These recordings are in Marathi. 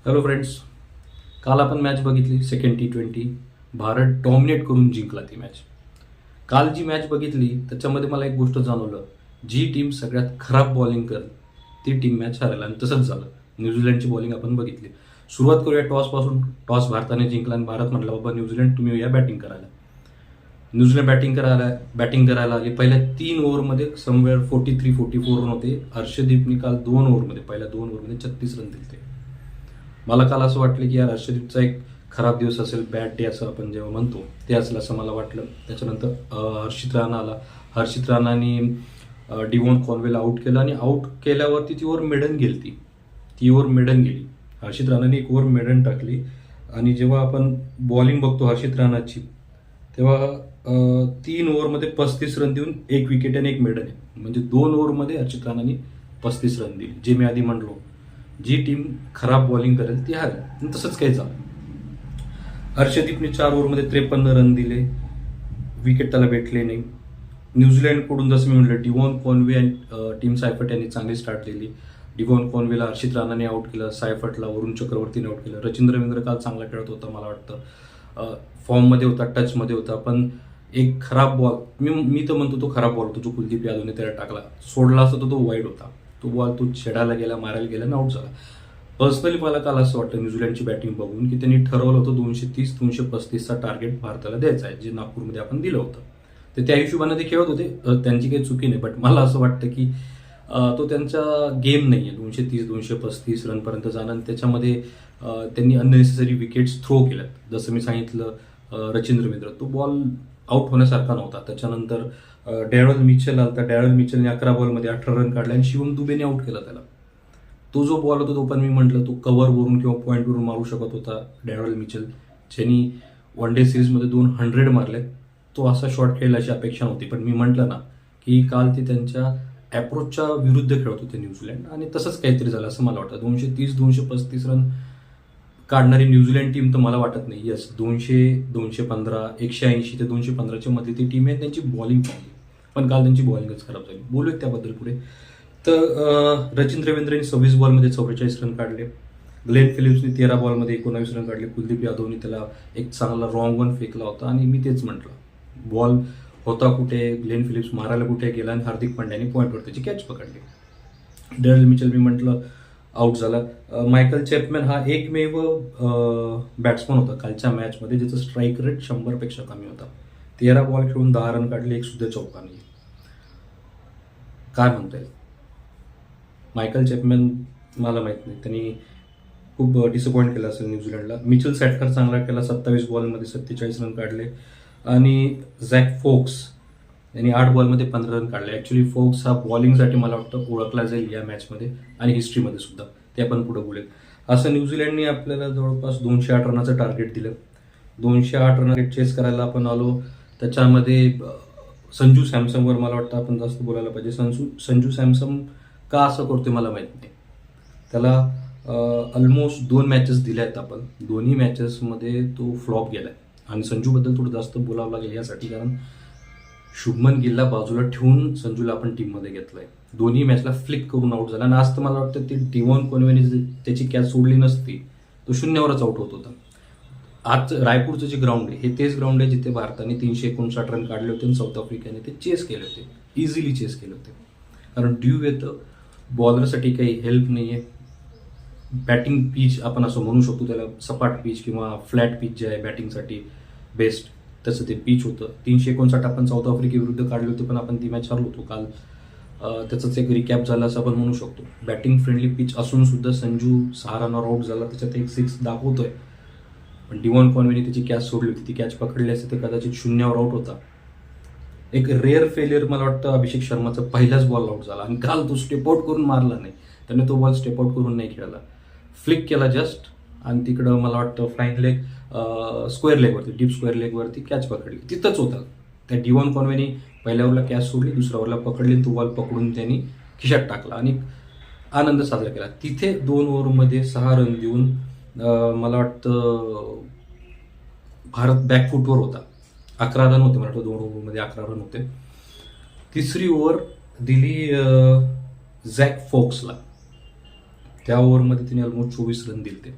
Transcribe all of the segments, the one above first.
हॅलो फ्रेंड्स, काल आपण मॅच बघितली सेकंड T20. भारत डॉमिनेट करून जिंकला ती मॅच. काल जी मॅच बघितली त्याच्यामध्ये मला एक गोष्ट जाणवलं, जी टीम सगळ्यात खराब बॉलिंग करत ती टीम मॅच हरायला, आणि तसंच झालं. न्यूझीलंडची बॉलिंग आपण बघितली. सुरुवात करूया टॉसपासून. टॉस भारताने जिंकला आणि भारत म्हटलं, बाबा न्यूझीलंड तुम्ही या बॅटिंग करायला. न्यूझीलंड बॅटिंग करायला आली. पहिल्या 3 ओव्हरमध्ये समवेअर 43-44 रन होते. हर्षदीपने काल 2 ओव्हरमध्ये, पहिल्या 2 ओव्हरमध्ये 36 रन दिले. मला काल असं वाटलं की यार हर्षदीपचा एक खराब दिवस असेल, बॅड डे असं आपण जेव्हा म्हणतो ते असेल असं मला वाटलं. त्याच्यानंतर हर्षित राणा आला. हर्षित राणाने डिवॉन कॉन्वेला आउट केलं, आणि आउट केल्यावरती ती ओव्हर मेडन गेली. ती ओव्हर मेडन गेली. हर्षित राणाने एक ओव्हर मेडन टाकली. आणि जेव्हा आपण बॉलिंग बघतो हर्षित राणाची, तेव्हा 3 ओव्हरमध्ये 35 रन देऊन 1 विकेट आणि 1 मेडन आहे. म्हणजे 2 ओव्हरमध्ये हर्षित राणाने 35 रन दिली. जे मी आधी म्हणलो, जी टीम खराब बॉलिंग करेल ती हारेल. तसंच काही झालं. हर्षदीपने 4 ओव्हरमध्ये 53 रन दिले. विकेट त्याला भेटले नाही. न्यूझीलंडकडून जसं मी म्हटलं, डिवॉन कॉन्वे आणि टीम सायफर्ट यांनी चांगली स्टार्ट दिली. डिवॉन कॉन्वेला हर्षित राणाने आउट केलं, सायफर्टला वरुण चक्रवर्तीने आउट केलं. रचिंद्र रवींद्र काल चांगला खेळत होता, मला वाटतं फॉर्ममध्ये होता, टचमध्ये होता. पण एक खराब बॉल, मी तर म्हणतो तो खराब बॉल होता जो कुलदीप यादवने त्याला टाकला. सोडला असता तो वाईड होता. तो बॉल तो छेडायला गेला, मारायला गेला आणि आउट झाला. पर्सनली मला काल असं वाटतं न्यूझीलंडची बॅटिंग बघून की त्यांनी ठरवलं होतं 230-235चा टार्गेट भारताला द्यायचा आहे, जे नागपूरमध्ये आपण दिलं होतं. तर त्या हिशोबाने ते खेळत होते. त्यांची काही चुकी नाही. बट मला असं वाटतं की तो त्यांचा गेम नाही आहे 230-235 रनपर्यंत जाणं. आणि त्याच्यामध्ये त्यांनी अननेसेसरी विकेट्स थ्रो केल्यात. जसं मी सांगितलं, रचिंद्र मित्र तो बॉल आउट होण्यासारखा नव्हता. त्याच्यानंतर डॅरल मिचेल आला. डॅरल मिचेलने 11 बॉलमध्ये 18 रन काढले आणि शिवम दुबेने आउट केला त्याला. तो जो बॉल होता तो पण मी म्हटलं तो कव्हरवरून किंवा पॉईंटवरून मारू शकत होता डॅरल मिचेल, ज्यांनी वन डे सिरीजमध्ये 200 मारले. तो असा शॉट खेळेल अशी अपेक्षा नव्हती. पण मी म्हटलं ना की काल ते त्यांच्या ॲप्रोचच्या विरुद्ध खेळत होते न्यूझीलंड, आणि तसंच काहीतरी झालं असं मला वाटतं. 230-235 रन काढणारी न्यूझीलंड टीम तर मला वाटत नाही. येस, 200-215, 180 ते 215च्या मध्ये ती टीम आहे. त्यांची बॉलिंग चांगली, पण काल त्यांची बॉलिंगच खराब झाली. बोलूया त्याबद्दल पुढे. तर रचिंद्र रवींद्रने 26 बॉलमध्ये 44 रन काढले. ग्लेन फिलिप्सने 13 बॉलमध्ये 19 रन काढले. कुलदीप यादवने त्याला एक चांगला रॉंग वन फेकला होता. आणि मी तेच म्हटलं, बॉल होता कुठे, ग्लेन फिलिप्स मारायला कुठे गेला, आणि हार्दिक पांड्याने पॉईंटवर त्याची कॅच पकडली. डेरल मिचेल मी म्हटलं आउट झाला. मायकल चॅपमॅन हा एकमेव बॅट्समन होता कालच्या मॅचमध्ये ज्याचं स्ट्राईक रेट 100पेक्षा कमी होता. 13 बॉल खेळून 10 रन काढले, एक सुद्धा चौका नाही. काय म्हणता येईल. मायकल चॅपमॅन मला माहीत नाही, त्यांनी खूप डिसअपॉइंट केलं असेल न्यूझीलंडला. मिचेल सॅटकर चांगला केला. 27 बॉलमध्ये 47 रन काढले. आणि झॅक फोक्स यांनी 8 बॉलमध्ये 15 रन काढले. ॲक्च्युली फोक्स हा बॉलिंगसाठी मला वाटतं ओळखला जाईल या मॅचमध्ये आणि हिस्ट्रीमध्ये सुद्धा, ते आपण पुढे बोलेल. असं न्यूझीलंडने आपल्याला जवळपास 208 रनाचं टार्गेट दिलं. 208 रन चेस करायला आपण आलो. त्याच्यामध्ये संजू सॅमसनवर मला वाटतं आपण जास्त बोलायला पाहिजे. संजू सॅमसन का असं करतोय मला माहीत नाही. त्याला ऑलमोस्ट 2 मॅचेस दिल्या आहेत आपण. दोन्ही मॅचेसमध्ये तो फ्लॉप गेला आहे. आणि संजूबद्दल थोडं जास्त बोलावं लागेल यासाठी, कारण शुभमन गिलला बाजूला ठेवून संजूला आपण टीममध्ये घेतलंय. दोन्ही मॅचला फ्लिक करून आउट झाला. आणि आज तर मला वाटतं ते डिवॉन कॉन्वेने त्याची कॅच सोडली नसती तो 0वरच आउट होत होता. आज रायपूरचं जे ग्राउंड आहे हे तेच ग्राउंड आहे जिथे भारताने 359 रन काढले होते आणि साऊथ आफ्रिकेने ते चेस केले होते. इझिली चेस केले होते. कारण ड्यू येतं, बॉलरसाठी काही हेल्प नाही आहे. बॅटिंग पिच आपण असं म्हणू शकतो त्याला, सपाट पिच किंवा फ्लॅट पिच जे आहे बॅटिंगसाठी बेस्ट, तसं ते पिच होतं. 359 आपण साऊथ आफ्रिकेविरुद्ध काढले होते, पण आपण ती मॅच हरलो होतो काल. त्याचंच एक रिकॅप झालं असं आपण म्हणू शकतो. बॅटिंग फ्रेंडली पिच असून सुद्धा संजू 6 रनवर आउट झाला. त्याच्यात एक 6 दाखवतोय. पण डिवॉन कॉन्वेने त्याची कॅच सोडली होती. ती कॅच पकडली असते तर कदाचित 0वर आउट होता. एक रेअर फेलियर मला वाटतं अभिषेक शर्माचा पहिलाच बॉल आउट झाला, आणि काल तो स्टेप आउट करून मारला नाही. त्याने तो बॉल स्टेप आउट करून नाही खेळला, फ्लिक केला जस्ट, आणि तिकडं मला वाटतं फ्लाईंग लेग, स्क्वेअर लेगवरती, डीप स्क्वेअर लेगवरती कॅच पकडली. तिथंच होता. त्या डिवॉन कॉन्वेने पहिल्या ओव्हरला कॅच सोडली, दुसऱ्या ओव्हरला पकडली, तो बॉल पकडून त्यांनी खिशात टाकला आणि आनंद साजरा केला. तिथे 2 ओव्हरमध्ये 6 रन देऊन मला वाटतं भारत बॅकफुटवर होता. 11 रन होते मला वाटतं. 2 ओव्हरमध्ये 11 रन होते. तिसरी ओव्हर दिली झॅक फोक्सला. त्या ओव्हरमध्ये तिने ऑलमोस्ट 24 रन दिले.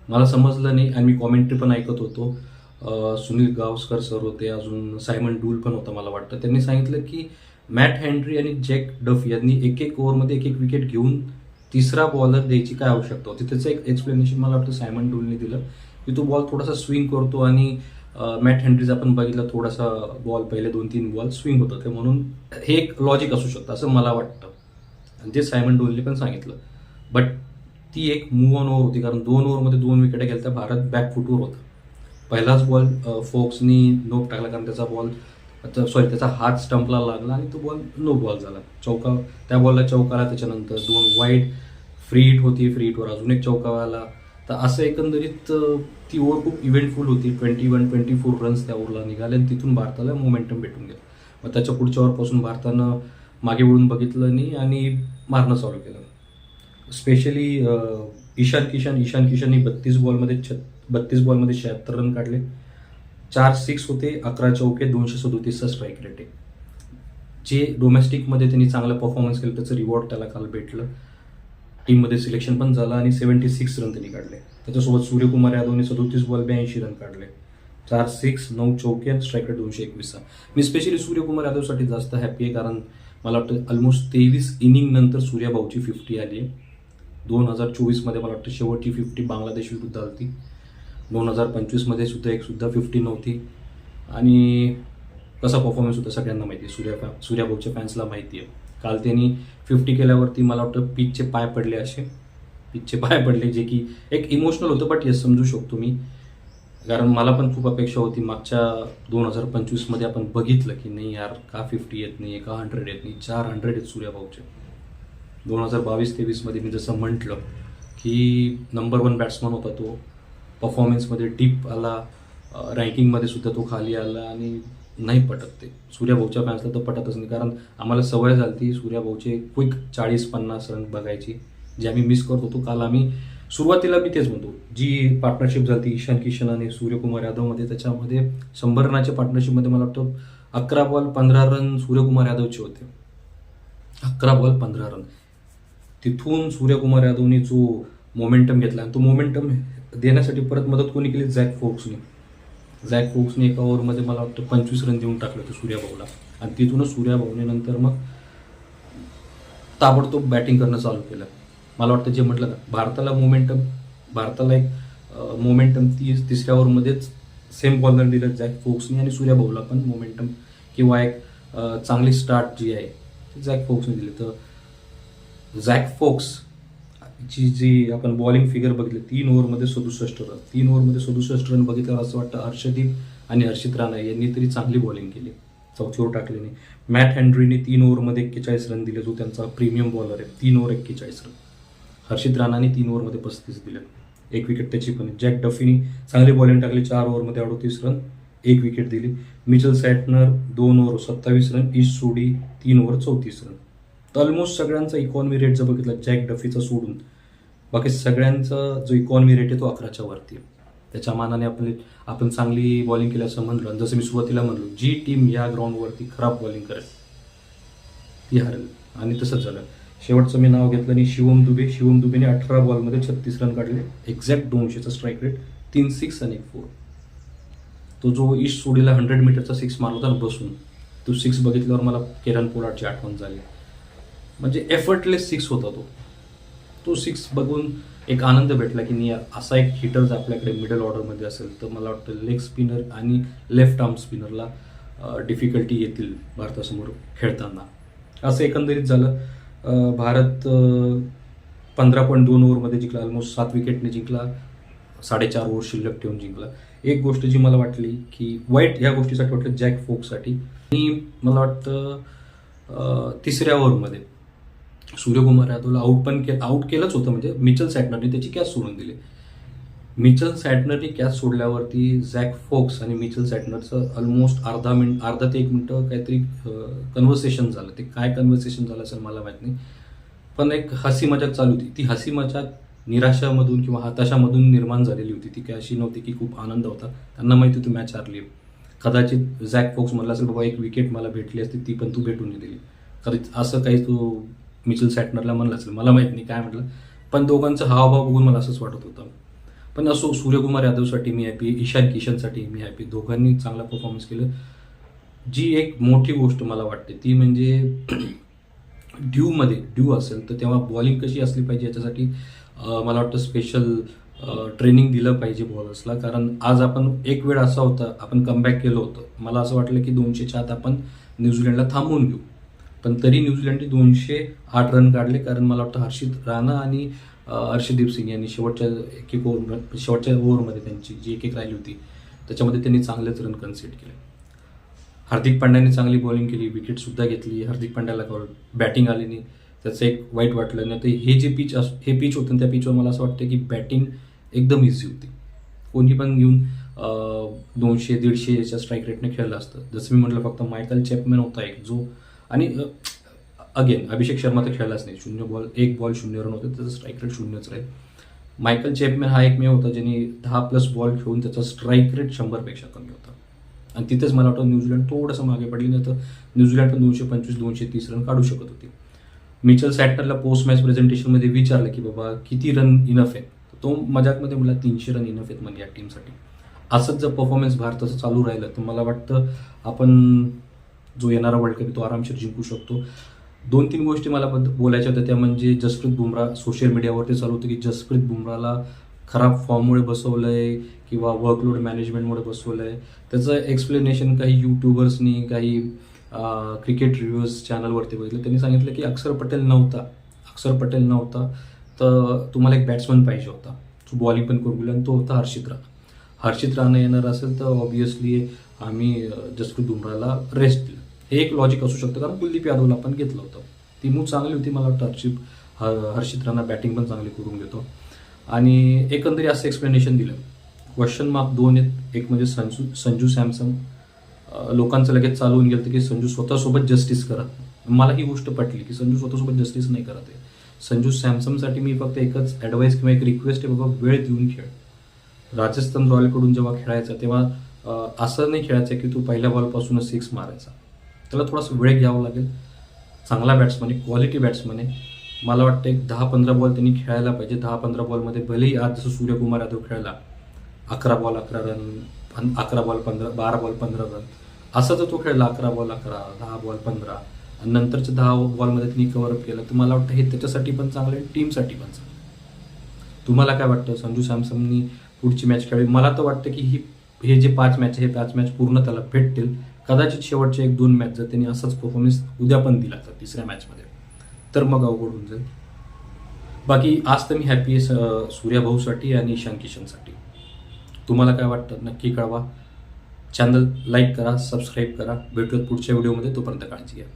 मला समजलं नाही आणि मी कॉमेंट्री पण ऐकत होतो. सुनील गावस्कर सर होते, अजून सायमन डूल पण होता मला वाटतं. त्यांनी सांगितलं की मॅट हेनरी आणि जॅक डफ यांनी एक एक ओव्हरमध्ये एक एक विकेट घेऊन तिसरा बॉलर द्यायची काय आवश्यकता होती. त्याचं एक एक्सप्लेनेशन मला वाटतं सायमन डूलने दिलं की तो बॉल थोडासा स्विंग करतो आणि मॅट हेनरीचा आपण बघितलं थोडासा बॉल पहिले 2-3 बॉल स्विंग होतं, ते म्हणून हे एक लॉजिक असू शकतं असं मला वाटतं. आणि ते सायमन डोलने पण सांगितलं. बट ती एक मूव ऑन ओव्हर होती, कारण 2 ओव्हरमध्ये 2 विकेट गेल्या तर भारत बॅकफुटवर होता. पहिलाच बॉल फोक्सनी नोक टाकला, कारण त्याचा हात स्टंपला लागला आणि तो बॉल नो बॉल झाला. त्या बॉलला चौका आला, त्याच्यानंतर 2 वाईड फ्री हिट होती, फ्री हिटवर अजून एक चौका आला. तर असं एकंदरीत ती ओव्हर खूप इव्हेंटफुल होती. 21-24 रन्स त्या ओव्हरला निघाले आणि तिथून भारताला मोमेंटम भेटून गेलं. मग त्याच्या पुढच्या ओव्हरपासून भारतानं मागे वळून बघितलं नाही आणि मारणं चालू केलं. स्पेशली ईशान किशनने 32 बॉलमध्ये 76 रन काढले. 4 6 होते, 11 चौके, 237चा स्ट्राईक रेट आहे. जे डोमेस्टिकमध्ये त्यांनी चांगला परफॉर्मन्स केलं त्याचं रिवॉर्ड त्याला काल भेटलं. टीममध्ये सिलेक्शन पण झालं आणि 76 रन त्यांनी काढले. त्याच्यासोबत सूर्यकुमार यादवने 37 बॉल 82 रन काढले. 4 6, 9 चौके आणि स्ट्राईक रेट 221. मी स्पेशली सूर्यकुमार यादवसाठी जास्त हॅपी आहे, कारण मला वाटतं ऑलमोस्ट 23 इनिंग नंतर सूर्याभाऊची 50 आली आहे. 2024मध्ये मला वाटतं शेवटची 50 बांगलादेश विरुद्ध आली. 2025मध्ये सुद्धा 50 नव्हती. आणि कसा परफॉर्मन्स होता सगळ्यांना माहिती आहे, सूर्याभाऊच्या फॅन्सला माहिती आहे. काल त्यांनी 50 केल्यावरती मला वाटतं पिचचे पाय पडले, जे की एक इमोशनल होतं. बट येस, समजू शकतो मी, कारण मला पण खूप अपेक्षा होती. मागच्या 2025मध्ये आपण बघितलं की नाही यार, का 50 येत नाही, का 100 येत नाही, 400 आहेत सूर्याभाऊचे. 2022-23मध्ये मी जसं म्हटलं की नंबर 1 बॅट्समन होता तो. परफॉर्मन्समध्ये डीप आला, रँकिंगमध्ये सुद्धा तो खाली आला आणि नाही पटत ते. सूर्याभाऊच्या फॅन्सला तर पटतच नाही, कारण आम्हाला सवय झाली ती सूर्याभाऊचे क्विक 40-50 रन बघायची, जे आम्ही मिस करत होतो. काल आम्ही सुरुवातीला मी तेच म्हणतो, जी पार्टनरशिप झाली ईशान किशन आणि सूर्यकुमार यादवमध्ये, त्याच्यामध्ये 100 रनाच्या पार्टनरशिपमध्ये मला वाटतं 11 बॉल 15 रन सूर्यकुमार यादवचे होते. 11 बॉल 15 रन. तिथून सूर्यकुमार यादवने जो मोमेंटम घेतला, आणि तो मोमेंटम देण्यासाठी परत मदत कोणी केली? झॅक फोक्सने एका ओव्हरमध्ये मला वाटतं 25 रन देऊन टाकलं होतं सूर्याभाऊला. आणि तिथूनच सूर्याभाऊने नंतर मग ताबडतोब बॅटिंग करणं चालू केलं. मला वाटतं जे म्हटलं ना, भारताला एक मोमेंटम तिसऱ्या ओव्हरमध्येच सेम बॉलर दिलं झॅक फोक्सने, आणि सूर्याभाऊला पण मोमेंटम किंवा एक चांगली स्टार्ट जी आहे ती झॅक फोक्सने दिली. तर झॅक फोक्स जी आपण बॉलिंग फिगर बघितली, 3 ओव्हरमध्ये 67 रन बघितल्यावर असं वाटतं हर्षदीप आणि हर्षित राणा यांनी तरी चांगली बॉलिंग केली, चौथी ओव्हर टाकली नाही. मॅट हेनरीने 3 ओव्हरमध्ये 41 रन दिले, जो त्यांचा प्रीमियम बॉलर आहे. 3 ओव्हर 41 रन. हर्षित राणाने 3 ओव्हरमध्ये 35 दिले, 1 विकेट त्याची पण. जॅक डफीनी चांगली बॉलिंग टाकली, 4 ओव्हरमध्ये 38 रन, 1 विकेट दिली. मिचेल सॅटनर 2 ओव्हर 27 रन, ईश सोडी 3 ओव्हर 34 रन. तर ऑलमोस्ट सगळ्यांचा इकॉनॉमी रेट जर बघितला जॅक डफीचा सोडून, बाकी सगळ्यांचा जो इकॉनॉमी रेट आहे तो 11च्या वरती आहे. त्याच्या मानाने आपण चांगली बॉलिंग केली असं म्हणलं. जसं मी सुरुवातीला म्हणलो, जी टीम या ग्राउंडवरती खराब बॉलिंग करेल ती हरेल, आणि तसंच झालं. शेवटचं मी नाव घेतलं नाही, शिवम दुबेने 18 बॉलमध्ये 36 रन काढले, एक्झॅक्ट 200चा स्ट्राईक रेट, 3 6 आणि 1 4. तो जो ईस्ट सोडीला 100 मीटरचा 6 मारला होता बसून, तो 6 बघितल्यावर मला किरण पोलार्डची आठवण झाली. म्हणजे एफर्टलेस 6 होता तो 6 बघून एक आनंद भेटला की नाही, असा एक हिटर जर आपल्याकडे मिडल ऑर्डरमध्ये असेल तर मला वाटतं लेग स्पिनर आणि लेफ्ट आर्म स्पिनरला डिफिकल्टी येतील भारतासमोर खेळताना. असं एकंदरीत झालं. भारत 15.2 ओव्हरमध्ये जिंकला, ऑलमोस्ट 7 विकेटने जिंकला, 4.5 ओव्हर शिल्लक ठेवून जिंकला. एक गोष्ट जी मला वाटली की वाईट या गोष्टीसाठी वाटलं जॅक फोक्ससाठी, आणि मला वाटतं तिसऱ्या ओव्हरमध्ये सूर्यकुमार यादवला आउट केलंच होतं. म्हणजे मिचेल सॅटनरने त्याची कॅच सोडून दिली. मिचेल सॅटनरने कॅच सोडल्यावरती झॅक फोक्स आणि मिचेल सॅटनरचं ऑलमोस्ट अर्धा ते 1 मिनिटं काहीतरी कन्व्हर्सेशन झालं. ते काय कन्व्हर्सेशन झालं असेल मला माहीत नाही, पण एक हसी मजाक चालू होती. ती हसी मजाक निराशामधून किंवा हताशामधून निर्माण झालेली होती. ती काय अशी नव्हती की खूप आनंद होता. त्यांना माहिती होती मॅच हारली. कदाचित झॅक फोक्स म्हणला असेल, बाबा 1 विकेट मला भेटली असती, ती पण तू भेटून दिली. कदाचित असं काही तू मिचेल सॅटनरला म्हणलं असेल, मला माहीत नाही काय म्हटलं, पण दोघांचा हावभाव बघून मला असंच वाटत होतं. पण असो, सूर्यकुमार यादवसाठी मी हॅपी, ईशान किशनसाठी मी हॅपी. दोघांनी चांगला परफॉर्मन्स केलं. जी एक मोठी गोष्ट मला वाटते ती म्हणजे ड्यू असेल तर तेव्हा बॉलिंग कशी असली पाहिजे याच्यासाठी मला वाटतं स्पेशल ट्रेनिंग दिलं पाहिजे बॉलर्सला. कारण आज आपण एक वेळ असा होता, आपण कमबॅक केलं होतं. मला असं वाटलं की 200च्या आत आपण न्यूझीलंडला थांबवून घेऊ, पण तरी न्यूझीलंडने 208 रन काढले. कारण मला वाटतं हर्षित राणा आणि अर्शदीप सिंग यांनी शेवटच्या ओव्हरमध्ये त्यांची जी एक राहिली होती त्याच्यामध्ये त्यांनी चांगलेच रन कन्सिड केले. हार्दिक पांड्याने चांगली बॉलिंग केली, विकेटसुद्धा घेतली. हार्दिक पांड्याला बॅटिंग आली नाही, त्याचं एक वाईट वाटलं. नाही तर हे पिच होतं, त्या पिचवर मला असं वाटतं की बॅटिंग एकदम इझी होती. कोणी पण घेऊन 200-150 याच्या स्ट्राईक रेटने खेळलं असतं. जसं मी म्हटलं, फक्त मायकल चॅपमॅन होता एक जो, आणि अगेन अभिषेक शर्मा तर खेळलाच नाही. 1 बॉल 0 रन होते, त्याचं स्ट्राईक रेट 0च राहील. मायकल चॅपमॅन हा एकमेव होता ज्यांनी 10+ बॉल खेळून त्याचा स्ट्राईक रेट 100पेक्षा कमी होता. आणि तिथेच मला वाटतं न्यूझीलंड थोडंसं मागे पडली, नाही तर न्यूझीलंड पण 225-230 रन काढू शकत होती. मिचेल सॅटनरला पोस्ट मॅच प्रेझेंटेशनमध्ये विचारलं की बाबा किती रन इनफ आहेत, तो मजाकमध्ये मला 300 रन इनफ आहेत म्हणजे या टीमसाठी. असंच जर परफॉर्मन्स भारताचं चालू राहिलं तर मला वाटतं आपण जो येणारा वर्ल्ड कप तो आरामशीर जिंकू शकतो. 2-3 गोष्टी मला बोलायच्या होत्या, त्या म्हणजे जसप्रीत बुमराह. सोशल मीडियावरती चालू होतं की जसप्रीत बुमराहला खराब फॉर्ममुळे बसवलं आहे किंवा वर्कलोड मॅनेजमेंटमुळे बसवलं आहे. त्याचं एक्सप्लेनेशन काही यूट्यूबर्सनी, काही क्रिकेट रिव्ह्यूज चॅनलवरती बघितलं. त्यांनी सांगितलं की अक्षर पटेल नव्हता तर तुम्हाला एक बॅट्समन पाहिजे होता जो बॉलिंग पण करू आणि तो होता हर्षित राणा येणार असेल तर ऑब्व्हियसली आम्ही जसप्रीत बुमराहला रेस्ट दिलं. हे एक लॉजिक असू शकतं, कारण कुलदीप यादवला पण घेतलं होतं. ती मूव चांगली होती. मला वाटतं हर्षित राणा बॅटिंग पण चांगली करून घेतो. आणि एकंदरीत असं एक्सप्लेनेशन दिलं. क्वेश्चन मार्क 2 आहेत. एक म्हणजे संजू सॅमसन. लोकांचं लगेच चालवून गेलं की संजू स्वतःसोबत जस्टिस करत. मला ही गोष्ट पटली की संजू स्वतःसोबत जस्टिस नाही करत आहे. संजू सॅमसनसाठी मी फक्त एकच ॲडवाईस किंवा एक रिक्वेस्ट आहे, बाबा वेळ देऊन खेळ. राजस्थान रॉयलकडून जेव्हा खेळायचा तेव्हा असं नाही खेळायचं की तू पहिल्या बॉलपासूनच 6 मारायचा. त्याला थोडासा वेळ घ्यावा लागेल. चांगला बॅट्समन आहे, क्वालिटी बॅट्समन आहे. मला वाटतं एक 10-15 बॉल त्यांनी खेळायला पाहिजे. 10-15 बॉलमध्ये भलेही आज जसं सूर्यकुमार यादव खेळला 11 ball 11 run, 11 ball 15, 12 ball 15 run, असं जर तो खेळला 11 बॉल 11, 10 बॉल 15 आणि नंतरच्या 10 बॉलमध्ये त्यांनी कव्हरअप केलं, तर मला वाटतं हे त्याच्यासाठी पण चांगलं आहे, टीमसाठी पण चांगलं. तुम्हाला काय वाटतं? संजू सॅमसननी पुढची मॅच खेळावी? मला तर वाटतं की हे जे 5 मॅच आहे, हे 5 मॅच पूर्ण त्याला भेटतील. कदाचित शेवटचे 1-2 मॅच जर त्यांनी असाच परफॉर्मन्स उद्या पण दिला तर तिसऱ्या मॅचमध्ये, तर मग अवघड होऊन जाईल. बाकी आज तर मी हॅपी आहे सूर्याभाऊसाठी आणि ईशान किशनसाठी. तुम्हाला काय वाटतं नक्की कळवा. चॅनल लाईक करा, सबस्क्राईब करा. भेटूयात पुढच्या व्हिडिओमध्ये. तोपर्यंत काळजी घ्या.